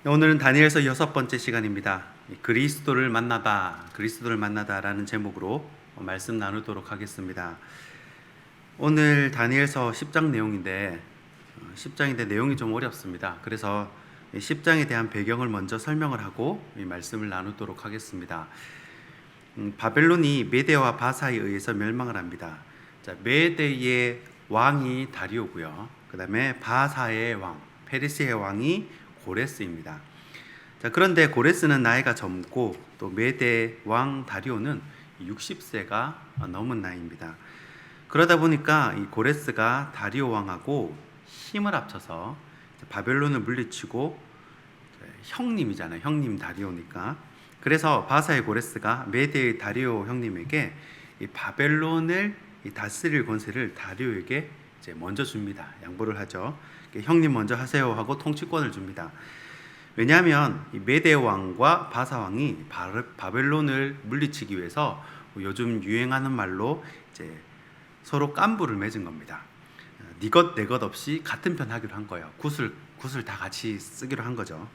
오늘은 다니엘서 6번째 시간입니다. 그리스도를 만나다라는 제목으로 말씀 나누도록 하겠습니다. 오늘 다니엘서 10장 내용인데 10장인데 내용이 좀 어렵습니다. 그래서 10장에 대한 배경을 먼저 설명을 하고 이 말씀을 나누도록 하겠습니다. 바벨론이 메대와 바사에 의해서 멸망을 합니다. 자, 메대의 왕이 다리오고요. 그 다음에 바사의 왕, 페르시아의 왕이 고레스입니다. 자, 그런데 고레스는 나이가 젊고 또 메대 왕 다리오는 60세가 넘은 나이입니다. 그러다 보니까 이 고레스가 다리오 왕하고 힘을 합쳐서 바벨론을 물리치고 형님이잖아요. 형님 다리오니까. 그래서 바사의 고레스가 메대의 다리오 형님에게 이 바벨론을 다스릴 권세를 다리오에게 이제 먼저 줍니다. 양보를 하죠. 형님 먼저 하세요 하고 통치권을 줍니다. 왜냐하면 이 메대 왕과 바사 왕이 바벨론을 물리치기 위해서 요즘 유행하는 말로 이제 서로 깐부를 맺은 겁니다. 네 것 내 것 없이 같은 편 하기로 한 거예요. 굿을 다 같이 쓰기로 한 거죠.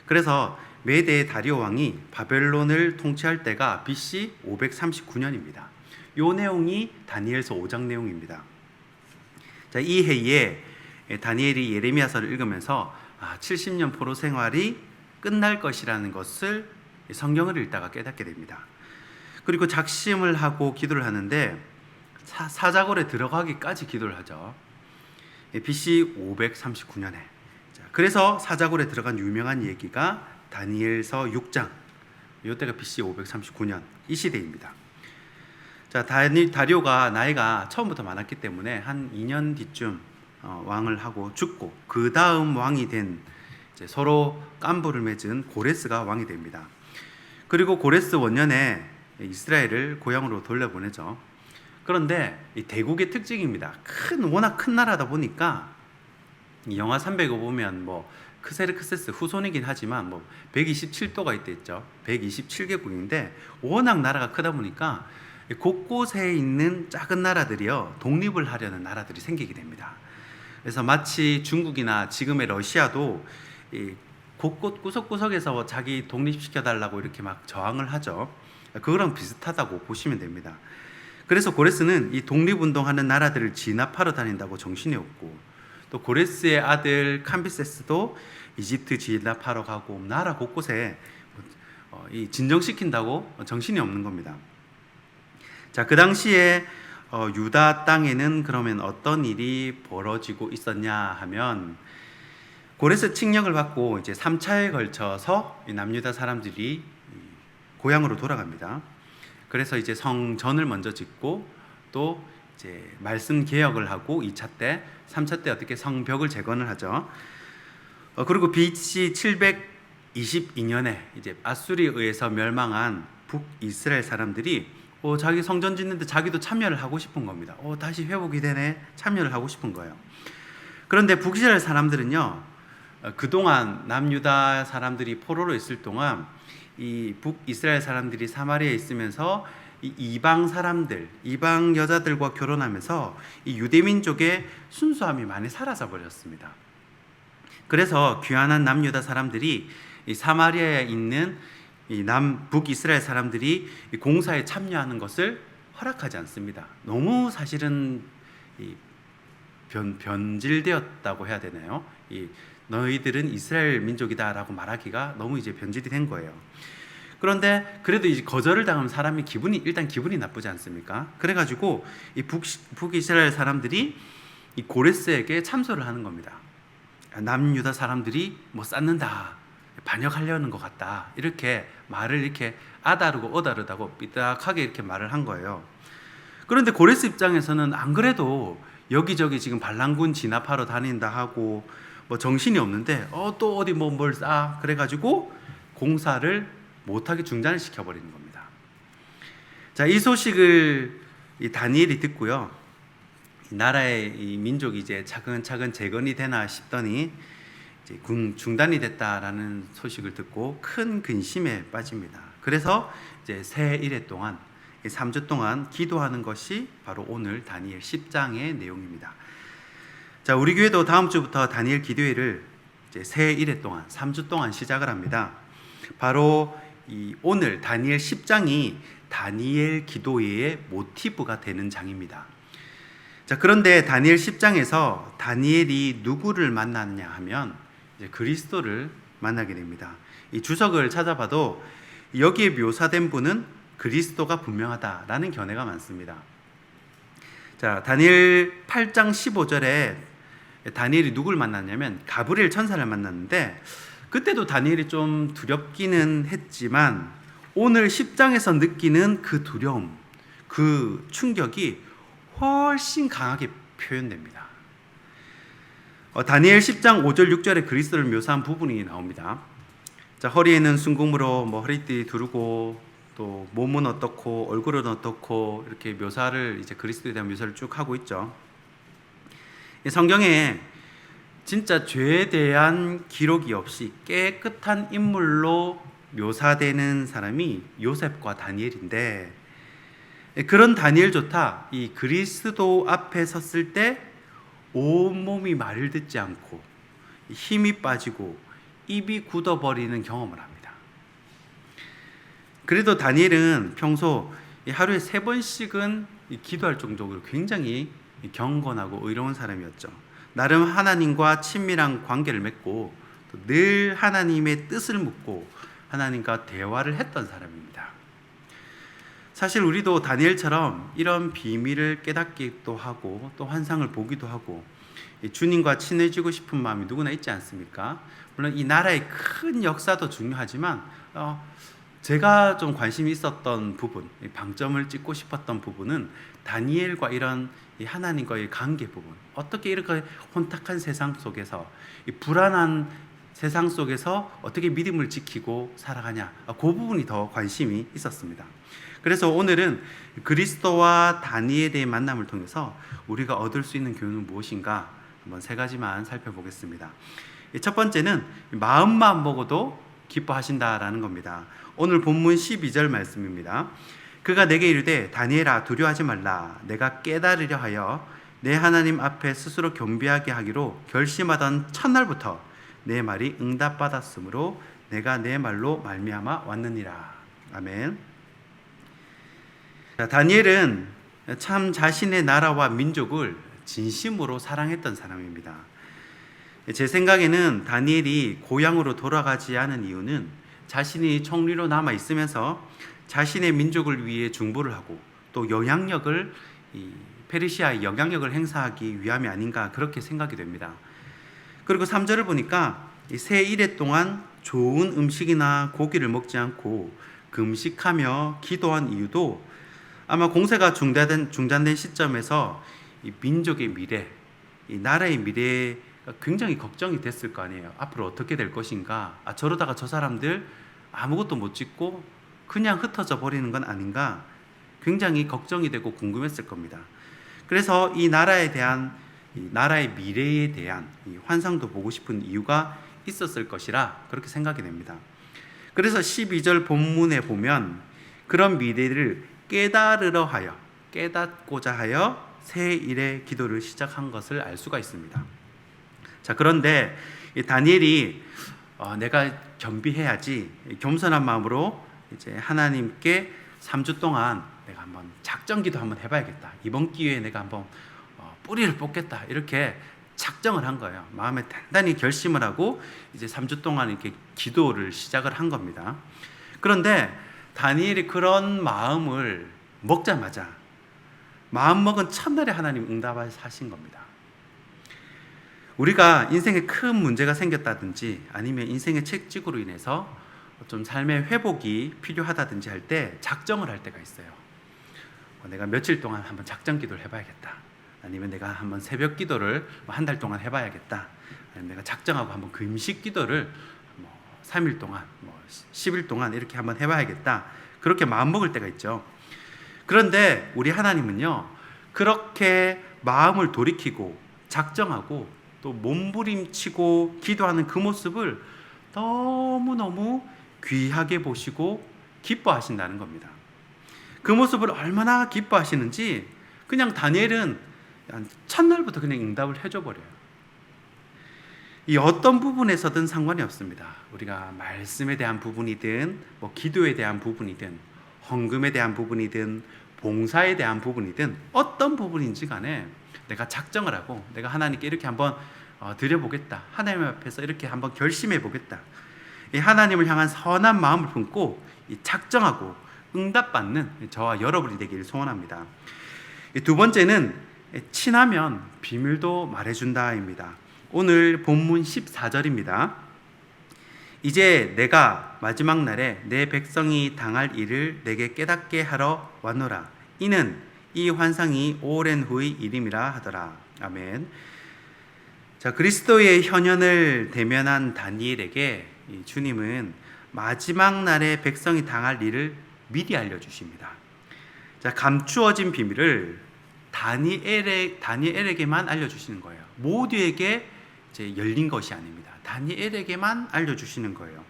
그래서 메대 다리오 왕이 바벨론을 통치할 때가 BC 539년입니다. 이 내용이 다니엘서 5장 내용입니다. 자, 이 해에 다니엘이 예레미야서를 읽으면서 70년 포로 생활이 끝날 것이라는 것을 성경을 읽다가 깨닫게 됩니다. 그리고 작심을 하고 기도를 하는데 사자굴에 들어가기까지 기도를 하죠. BC 539년에. 그래서 사자굴에 들어간 유명한 얘기가 다니엘서 6장. 이때가 BC 539년 이 시대입니다. 자, 다리오가 나이가 처음부터 많았기 때문에 한 2년 뒤쯤 왕을 하고 죽고 그 다음 왕이 된 이제 서로 깐부를 맺은 고레스가 왕이 됩니다. 그리고 고레스 원년에 이스라엘을 고향으로 돌려보내죠. 그런데 이 대국의 특징입니다. 워낙 큰 나라다 보니까 영하 300호 보면 크세르크세스 후손이긴 하지만 127도가 있댔죠. 127개국인데 워낙 나라가 크다 보니까 곳곳에 있는 작은 나라들이요 독립을 하려는 나라들이 생기게 됩니다. 그래서 마치 중국이나 지금의 러시아도 이 곳곳 구석구석에서 자기 독립시켜달라고 이렇게 막 저항을 하죠. 그거랑 비슷하다고 보시면 됩니다. 그래서 고레스는 이 독립운동하는 나라들을 진압하러 다닌다고 정신이 없고, 또 고레스의 아들 캄비세스도 이집트 진압하러 가고 나라 곳곳에 진정시킨다고 정신이 없는 겁니다. 자, 그 당시에 유다 땅에는 그러면 어떤 일이 벌어지고 있었냐 하면, 고레스 칙령을 받고 이제 3차에 걸쳐서 남유다 사람들이 고향으로 돌아갑니다. 그래서 이제 성전을 먼저 짓고 또 이제 말씀 개혁을 하고 2차 때, 3차 때 어떻게 성벽을 재건을 하죠. 그리고 BC 722년에 이제 아수리에 의해서 멸망한 북이스라엘 사람들이 자기 성전 짓는데 자기도 참여를 하고 싶은 겁니다. 다시 회복이 되네. 참여를 하고 싶은 거예요. 그런데 북이스라엘 사람들은요, 그동안 남유다 사람들이 포로로 있을 동안 이 북이스라엘 사람들이 사마리아에 있으면서 이 이방 사람들, 이방 여자들과 결혼하면서 이 유대민족의 순수함이 많이 사라져 버렸습니다. 그래서 귀환한 남유다 사람들이 이 사마리아에 있는 이 북이스라엘 사람들이 이 공사에 참여하는 것을 허락하지 않습니다. 너무 사실은 변질되었다고 해야 되나요? 너희들은 이스라엘 민족이다라고 말하기가 너무 이제 변질이 된 거예요. 그런데 그래도 이제 거절을 당하면 사람이 일단 기분이 나쁘지 않습니까? 그래가지고 이 북이스라엘 사람들이 이 고레스에게 참소를 하는 겁니다. 남유다 사람들이 쌓는다, 반역하려는 것 같다, 이렇게 말을 이렇게 아다르고 어다르다고 삐딱하게 이렇게 말을 한 거예요. 그런데 고레스 입장에서는 안 그래도 여기저기 지금 반란군 진압하러 다닌다 하고 정신이 없는데 또 어디 뭘 싸, 그래가지고 공사를 못하게 중단을 시켜버리는 겁니다. 자, 이 소식을 이 다니엘이 듣고요, 이 나라의 이 민족이 이제 차근차근 재건이 되나 싶더니 이제 중단이 됐다라는 소식을 듣고 큰 근심에 빠집니다. 그래서 이제 새 1회 동안 3주 동안 기도하는 것이 바로 오늘 다니엘 10장의 내용입니다. 자, 우리 교회도 다음 주부터 다니엘 기도회를 이제 새 1회 동안 3주 동안 시작을 합니다. 바로 오늘 다니엘 10장이 다니엘 기도회의 모티브가 되는 장입니다. 자, 그런데 다니엘 10장에서 다니엘이 누구를 만났냐 하면 이제 그리스도를 만나게 됩니다. 이 주석을 찾아봐도 여기에 묘사된 분은 그리스도가 분명하다라는 견해가 많습니다. 자, 다니엘 8장 15절에 다니엘이 누구를 만났냐면 가브리엘 천사를 만났는데 그때도 다니엘이 좀 두렵기는 했지만 오늘 10장에서 느끼는 그 두려움, 그 충격이 훨씬 강하게 표현됩니다. 다니엘 10장 5절 6절에 그리스도를 묘사한 부분이 나옵니다. 자, 허리에는 순금으로 허리띠 두르고 또 몸은 어떻고 얼굴은 어떻고 이렇게 묘사를 이제 그리스도에 대한 묘사를 쭉 하고 있죠. 성경에 진짜 죄에 대한 기록이 없이 깨끗한 인물로 묘사되는 사람이 요셉과 다니엘인데 그런 다니엘조차 이 그리스도 앞에 섰을 때 온몸이 말을 듣지 않고 힘이 빠지고 입이 굳어버리는 경험을 합니다. 그래도 다니엘은 평소 하루에 3번씩은 기도할 정도로 굉장히 경건하고 의로운 사람이었죠. 나름 하나님과 친밀한 관계를 맺고 또 늘 하나님의 뜻을 묻고 하나님과 대화를 했던 사람입니다. 사실 우리도 다니엘처럼 이런 비밀을 깨닫기도 하고 또 환상을 보기도 하고 주님과 친해지고 싶은 마음이 누구나 있지 않습니까? 물론 이 나라의 큰 역사도 중요하지만 제가 좀 관심이 있었던 부분, 방점을 찍고 싶었던 부분은 다니엘과 이런 하나님과의 관계 부분, 어떻게 이렇게 혼탁한 세상 속에서 이 불안한 세상 속에서 어떻게 믿음을 지키고 살아가냐, 그 부분이 더 관심이 있었습니다. 그래서 오늘은 그리스도와 다니엘의 만남을 통해서 우리가 얻을 수 있는 교훈은 무엇인가 한번 3가지만 살펴보겠습니다. 첫 번째는 마음만 먹어도 기뻐하신다라는 겁니다. 오늘 본문 12절 말씀입니다. 그가 내게 이르되 다니엘아 두려워하지 말라. 내가 깨달으려 하여 내 하나님 앞에 스스로 겸비하게 하기로 결심하던 첫날부터 내 말이 응답받았으므로 내가 내 말로 말미암아 왔느니라. 아멘. 다니엘은 참 자신의 나라와 민족을 진심으로 사랑했던 사람입니다. 제 생각에는 다니엘이 고향으로 돌아가지 않은 이유는 자신이 총리로 남아 있으면서 자신의 민족을 위해 중보를 하고 또 영향력을 페르시아의 영향력을 행사하기 위함이 아닌가 그렇게 생각이 됩니다. 그리고 3절을 보니까 새 1회 동안 좋은 음식이나 고기를 먹지 않고 금식하며 기도한 이유도 아마 공세가 중단된 시점에서 이 민족의 미래, 이 나라의 미래가 굉장히 걱정이 됐을 거 아니에요. 앞으로 어떻게 될 것인가? 저러다가 저 사람들 아무것도 못 짓고 그냥 흩어져 버리는 건 아닌가? 굉장히 걱정이 되고 궁금했을 겁니다. 그래서 이 나라에 대한 이 나라의 미래에 대한 이 환상도 보고 싶은 이유가 있었을 것이라 그렇게 생각이 됩니다. 그래서 12절 본문에 보면 그런 미래를 깨닫고자 하여 새 일의 기도를 시작한 것을 알 수가 있습니다. 자, 그런데 이 다니엘이 내가 겸비해야지 겸손한 마음으로 이제 하나님께 3주 동안 내가 한번 작정기도 한번 해봐야겠다. 이번 기회에 내가 한번 뿌리를 뽑겠다. 이렇게 작정을 한 거예요. 마음에 단단히 결심을 하고 이제 3주 동안 이렇게 기도를 시작을 한 겁니다. 그런데 다니엘이 그런 마음을 먹자마자 마음먹은 첫날에 하나님 응답하신 겁니다. 우리가 인생에 큰 문제가 생겼다든지 아니면 인생의 채찍으로 인해서 좀 삶의 회복이 필요하다든지 할 때 작정을 할 때가 있어요. 내가 며칠 동안 한번 작정 기도를 해봐야겠다. 아니면 내가 한번 새벽 기도를 1달 동안 해봐야겠다. 아니면 내가 작정하고 한번 금식 기도를 3일 동안, 10일 동안 이렇게 한번 해봐야겠다. 그렇게 마음먹을 때가 있죠. 그런데 우리 하나님은요, 그렇게 마음을 돌이키고 작정하고 또 몸부림치고 기도하는 그 모습을 너무너무 귀하게 보시고 기뻐하신다는 겁니다. 그 모습을 얼마나 기뻐하시는지 그냥 다니엘은 첫날부터 그냥 응답을 해줘 버려요. 이 어떤 부분에서든 상관이 없습니다. 우리가 말씀에 대한 부분이든 기도에 대한 부분이든 헌금에 대한 부분이든 봉사에 대한 부분이든 어떤 부분인지 간에 내가 작정을 하고 내가 하나님께 이렇게 한번 드려보겠다. 하나님 앞에서 이렇게 한번 결심해 보겠다. 이 하나님을 향한 선한 마음을 품고 작정하고 응답받는 저와 여러분이 되기를 소원합니다. 두 번째는 친하면 비밀도 말해준다입니다. 오늘 본문 14절입니다. 이제 내가 마지막 날에 내 백성이 당할 일을 내게 깨닫게 하러 왔노라. 이는 이 환상이 오랜 후의 일임이라 하더라. 아멘. 자, 그리스도의 현현을 대면한 다니엘에게 주님은 마지막 날에 백성이 당할 일을 미리 알려주십니다. 자, 감추어진 비밀을 다니엘에게만 알려주시는 거예요. 모두에게 이제 열린 것이 아닙니다. 다니엘에게만 알려주시는 거예요.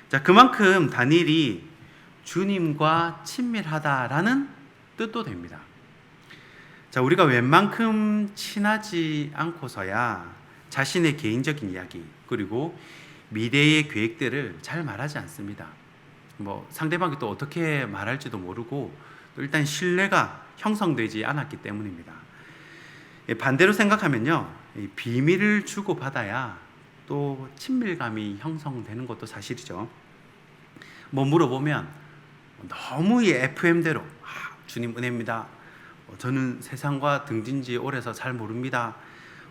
자, 그만큼 다니엘이 주님과 친밀하다라는 뜻도 됩니다. 자, 우리가 웬만큼 친하지 않고서야 자신의 개인적인 이야기 그리고 미래의 계획들을 잘 말하지 않습니다. 상대방이 또 어떻게 말할지도 모르고 또 일단 신뢰가 형성되지 않았기 때문입니다. 반대로 생각하면요, 비밀을 주고받아야 또 친밀감이 형성되는 것도 사실이죠. 물어보면 너무 이 FM대로 주님 은혜입니다. 저는 세상과 등진 지 오래서 잘 모릅니다.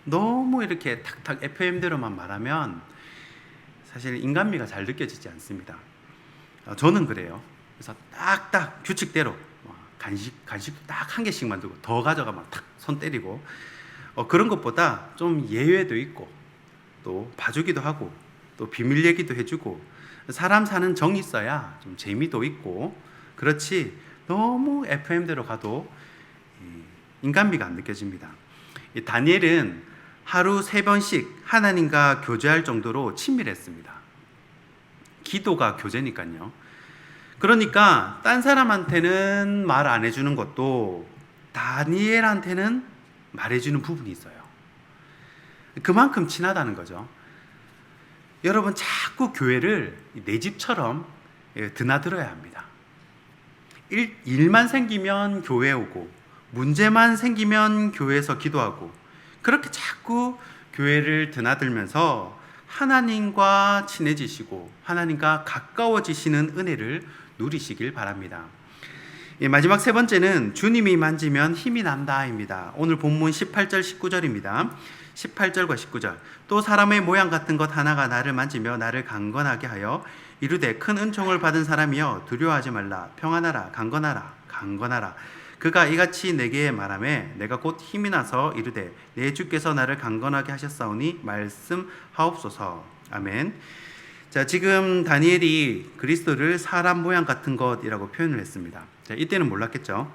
너무 이렇게 탁탁 FM대로만 말하면 사실 인간미가 잘 느껴지지 않습니다. 저는 그래요. 그래서 딱딱 규칙대로 간식 딱 한 개씩만 두고 더 가져가면 탁 손 때리고 그런 것보다 좀 예외도 있고 또 봐주기도 하고 또 비밀 얘기도 해주고 사람 사는 정이 있어야 좀 재미도 있고 그렇지 너무 FM대로 가도 인간미가 안 느껴집니다. 다니엘은 하루 3번씩 하나님과 교제할 정도로 친밀했습니다. 기도가 교제니까요. 그러니까 딴 사람한테는 말 안 해주는 것도 다니엘한테는 말해주는 부분이 있어요. 그만큼 친하다는 거죠. 여러분 자꾸 교회를 내 집처럼 드나들어야 합니다. 일만 생기면 교회 오고 문제만 생기면 교회에서 기도하고 그렇게 자꾸 교회를 드나들면서 하나님과 친해지시고 하나님과 가까워지시는 은혜를 누리시길 바랍니다. 마지막 세 번째는 주님이 만지면 힘이 난다입니다. 오늘 본문 18절 19절입니다. 18절과 19절. 또 사람의 모양 같은 것 하나가 나를 만지며 나를 강건하게 하여 이르되 큰 은총을 받은 사람이여 두려워하지 말라. 평안하라. 강건하라. 그가 이같이 내게 말하매 내가 곧 힘이 나서 이르되 내 주께서 나를 강건하게 하셨사오니 말씀하옵소서. 아멘. 자, 지금 다니엘이 그리스도를 사람 모양 같은 것이라고 표현을 했습니다. 자, 이때는 몰랐겠죠.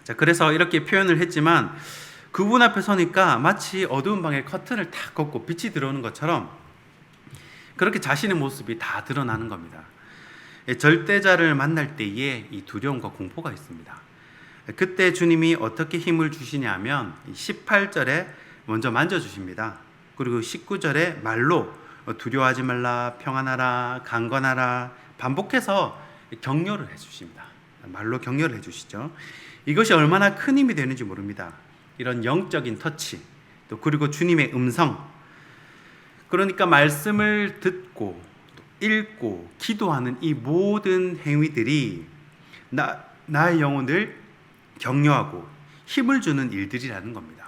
자, 그래서 이렇게 표현을 했지만 그분 앞에 서니까 마치 어두운 방에 커튼을 탁 걷고 빛이 들어오는 것처럼 그렇게 자신의 모습이 다 드러나는 겁니다. 절대자를 만날 때에 이 두려움과 공포가 있습니다. 그때 주님이 어떻게 힘을 주시냐 하면 18절에 먼저 만져주십니다. 그리고 19절에 말로 두려워하지 말라, 평안하라, 강건하라 반복해서 격려를 해주십니다. 말로 격려를 해주시죠. 이것이 얼마나 큰 힘이 되는지 모릅니다. 이런 영적인 터치, 또 그리고 주님의 음성, 그러니까 말씀을 듣고 읽고 기도하는 이 모든 행위들이 나의 영혼을 격려하고 힘을 주는 일들이라는 겁니다.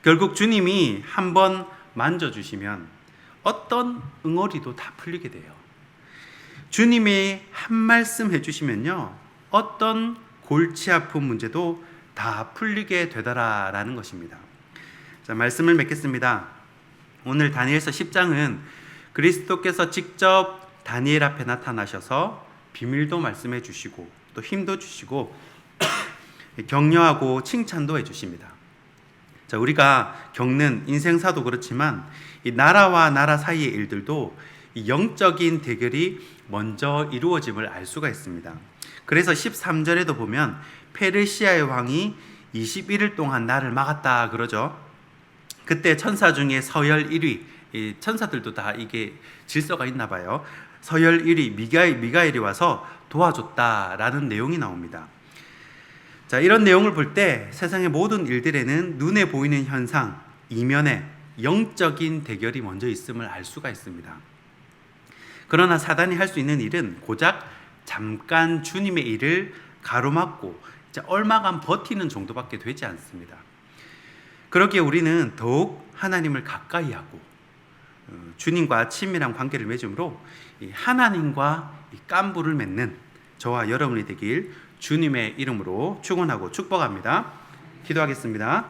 결국 주님이 한번 만져주시면 어떤 응어리도 다 풀리게 돼요. 주님이 한 말씀 해주시면요, 어떤 골치 아픈 문제도 다 풀리게 되더라라는 것입니다. 자, 말씀을 맺겠습니다. 오늘 다니엘서 10장은 그리스도께서 직접 다니엘 앞에 나타나셔서 비밀도 말씀해 주시고 또 힘도 주시고 격려하고 칭찬도 해주십니다. 자, 우리가 겪는 인생사도 그렇지만 이 나라와 나라 사이의 일들도 이 영적인 대결이 먼저 이루어짐을 알 수가 있습니다. 그래서 13절에도 보면 페르시아의 왕이 21일 동안 나를 막았다 그러죠. 그때 천사 중에 서열 1위 이 천사들도 다 이게 질서가 있나 봐요. 서열 1위 미가엘이 와서 도와줬다라는 내용이 나옵니다. 자, 이런 내용을 볼 때 세상의 모든 일들에는 눈에 보이는 현상, 이면에 영적인 대결이 먼저 있음을 알 수가 있습니다. 그러나 사단이 할 수 있는 일은 고작 잠깐 주님의 일을 가로막고 얼마간 버티는 정도밖에 되지 않습니다. 그러기에 우리는 더욱 하나님을 가까이 하고 주님과 친밀한 관계를 맺음으로 하나님과 깐부를 맺는 저와 여러분이 되길 주님의 이름으로 축원하고 축복합니다. 기도하겠습니다.